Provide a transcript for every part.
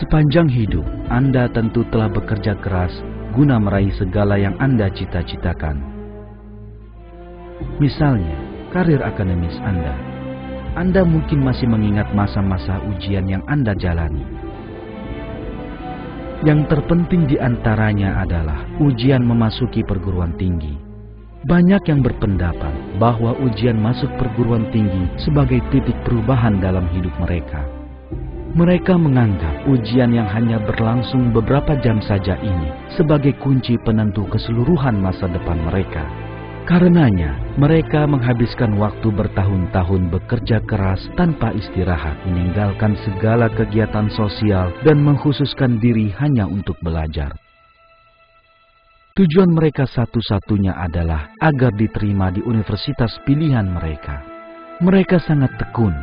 Sepanjang hidup, Anda tentu telah bekerja keras guna meraih segala yang Anda cita-citakan. Misalnya, karir akademis Anda. Anda mungkin masih mengingat masa-masa ujian yang Anda jalani. Yang terpenting di antaranya adalah ujian memasuki perguruan tinggi. Banyak yang berpendapat bahwa ujian masuk perguruan tinggi sebagai titik perubahan dalam hidup mereka. Mereka menganggap ujian yang hanya berlangsung beberapa jam saja ini sebagai kunci penentu keseluruhan masa depan mereka. Karenanya, mereka menghabiskan waktu bertahun-tahun bekerja keras tanpa istirahat, meninggalkan segala kegiatan sosial dan mengkhususkan diri hanya untuk belajar. Tujuan mereka satu-satunya adalah agar diterima di universitas pilihan mereka. Mereka sangat tekun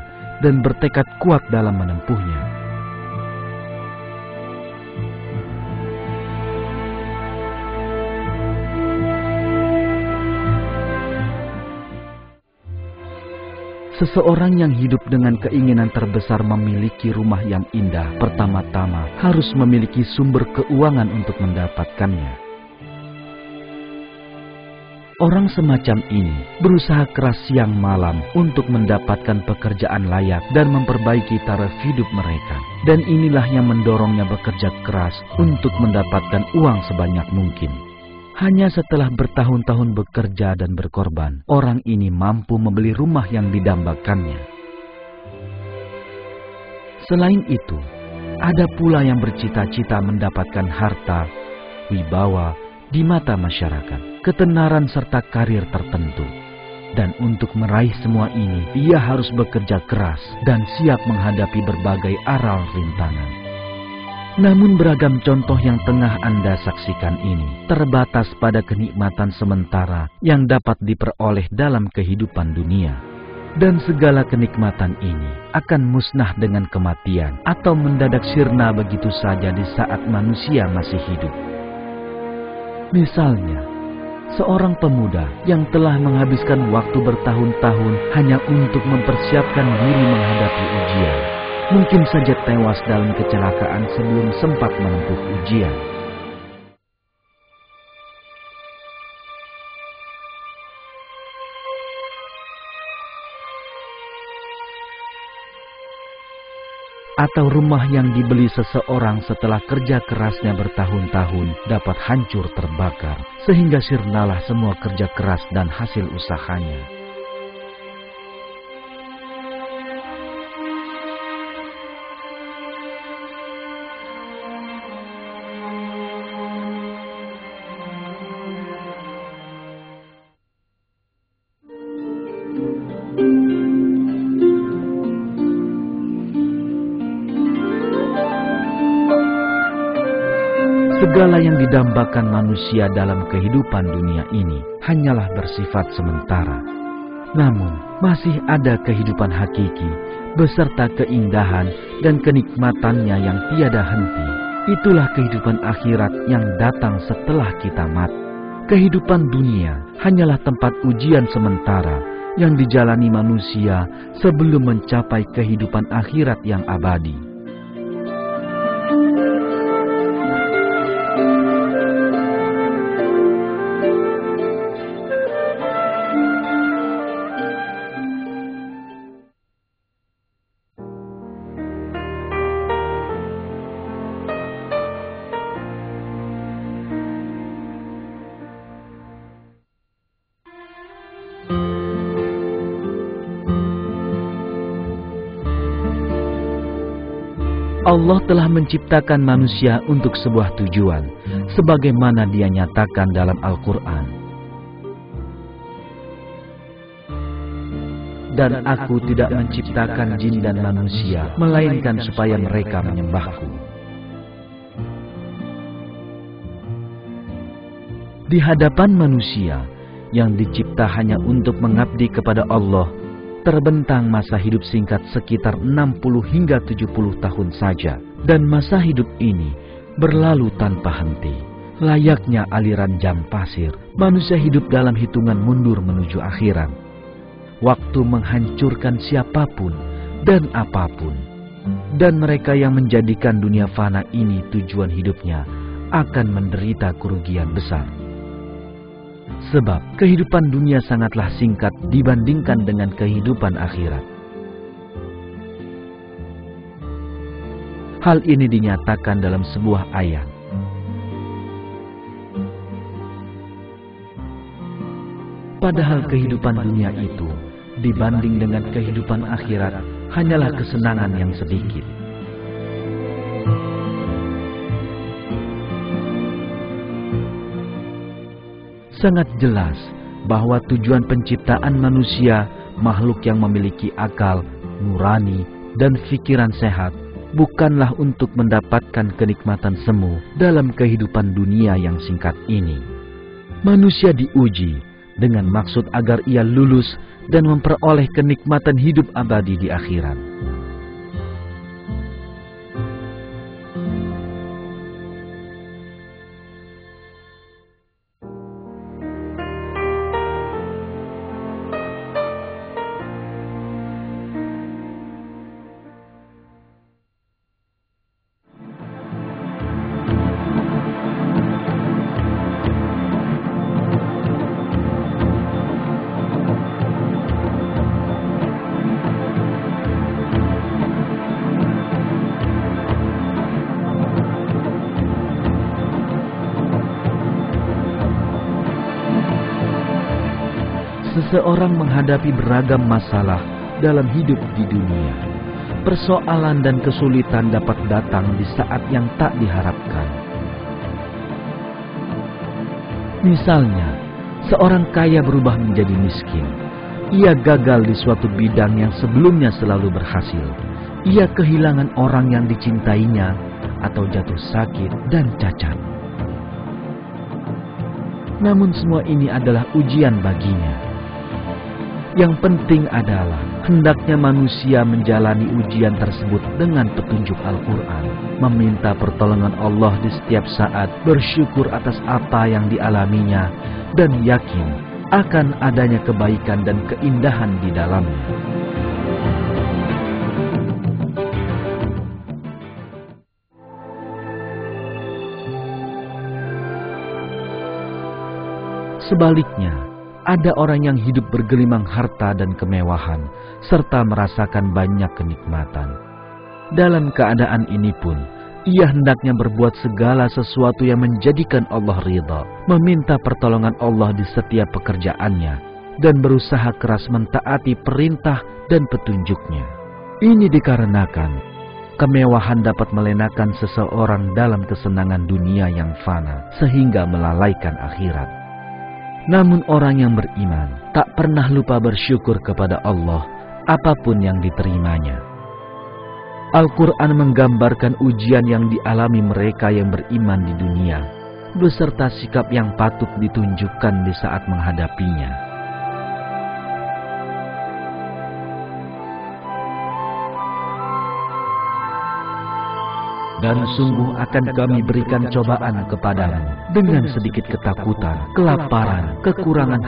dan bertekad kuat dalam menempuhnya. Seseorang yang hidup dengan keinginan terbesar memiliki rumah yang indah, pertama-tama harus memiliki sumber keuangan untuk mendapatkannya. Orang semacam ini berusaha keras siang malam untuk mendapatkan pekerjaan layak dan memperbaiki taraf hidup mereka. Dan inilah yang mendorongnya bekerja keras untuk mendapatkan uang sebanyak mungkin. Hanya setelah bertahun-tahun bekerja dan berkorban, orang ini mampu membeli rumah yang didambakannya. Selain itu, ada pula yang bercita-cita mendapatkan harta, wibawa di mata masyarakat, ketenaran serta karir tertentu. Dan untuk meraih semua ini, ia harus bekerja keras dan siap menghadapi berbagai aral rintangan. Namun beragam contoh yang tengah Anda saksikan ini terbatas pada kenikmatan sementara yang dapat diperoleh dalam kehidupan dunia. Dan segala kenikmatan ini akan musnah dengan kematian atau mendadak sirna begitu saja di saat manusia masih hidup. Misalnya, seorang pemuda yang telah menghabiskan waktu bertahun-tahun hanya untuk mempersiapkan diri menghadapi ujian, mungkin saja tewas dalam kecelakaan sebelum sempat menempuh ujian. Atau rumah yang dibeli seseorang setelah kerja kerasnya bertahun-tahun dapat hancur terbakar, sehingga sirnalah semua kerja keras dan hasil usahanya. Segala yang didambakan manusia dalam kehidupan dunia ini hanyalah bersifat sementara. Namun, masih ada kehidupan hakiki beserta keindahan dan kenikmatannya yang tiada henti. Itulah kehidupan akhirat yang datang setelah kita mati. Kehidupan dunia hanyalah tempat ujian sementara yang dijalani manusia sebelum mencapai kehidupan akhirat yang abadi. Allah telah menciptakan manusia untuk sebuah tujuan, sebagaimana Dia nyatakan dalam Al-Quran. Dan aku tidak menciptakan jin dan manusia, melainkan supaya mereka menyembahku. Di hadapan manusia yang dicipta hanya untuk mengabdi kepada Allah, terbentang masa hidup singkat sekitar 60 hingga 70 tahun saja. Dan masa hidup ini berlalu tanpa henti. Layaknya aliran jam pasir, manusia hidup dalam hitungan mundur menuju akhirat. Waktu menghancurkan siapapun dan apapun. Dan mereka yang menjadikan dunia fana ini tujuan hidupnya akan menderita kerugian besar. Sebab kehidupan dunia sangatlah singkat dibandingkan dengan kehidupan akhirat. Hal ini dinyatakan dalam sebuah ayat. Padahal kehidupan dunia itu dibanding dengan kehidupan akhirat hanyalah kesenangan yang sedikit. Sangat jelas bahwa tujuan penciptaan manusia, makhluk yang memiliki akal, nurani, dan pikiran sehat, bukanlah untuk mendapatkan kenikmatan semu dalam kehidupan dunia yang singkat ini. Manusia diuji dengan maksud agar ia lulus dan memperoleh kenikmatan hidup abadi di akhirat. Seseorang menghadapi beragam masalah dalam hidup di dunia. Persoalan dan kesulitan dapat datang di saat yang tak diharapkan. Misalnya, seorang kaya berubah menjadi miskin. Ia gagal di suatu bidang yang sebelumnya selalu berhasil. Ia kehilangan orang yang dicintainya atau jatuh sakit dan cacat. Namun semua ini adalah ujian baginya. Yang penting adalah hendaknya manusia menjalani ujian tersebut dengan petunjuk Al-Quran, meminta pertolongan Allah di setiap saat, bersyukur atas apa yang dialaminya, dan yakin akan adanya kebaikan dan keindahan di dalamnya. Sebaliknya, ada orang yang hidup bergelimang harta dan kemewahan, serta merasakan banyak kenikmatan. Dalam keadaan ini pun, ia hendaknya berbuat segala sesuatu yang menjadikan Allah ridha, meminta pertolongan Allah di setiap pekerjaannya, dan berusaha keras mentaati perintah dan petunjuknya. Ini dikarenakan kemewahan dapat melenakan seseorang dalam kesenangan dunia yang fana, sehingga melalaikan akhirat. Namun orang yang beriman tak pernah lupa bersyukur kepada Allah apapun yang diterimanya. Al-Quran menggambarkan ujian yang dialami mereka yang beriman di dunia, beserta sikap yang patut ditunjukkan di saat menghadapinya. Dan sungguh akan kami berikan cobaan kepadamu dengan sedikit ketakutan, kelaparan, kekurangan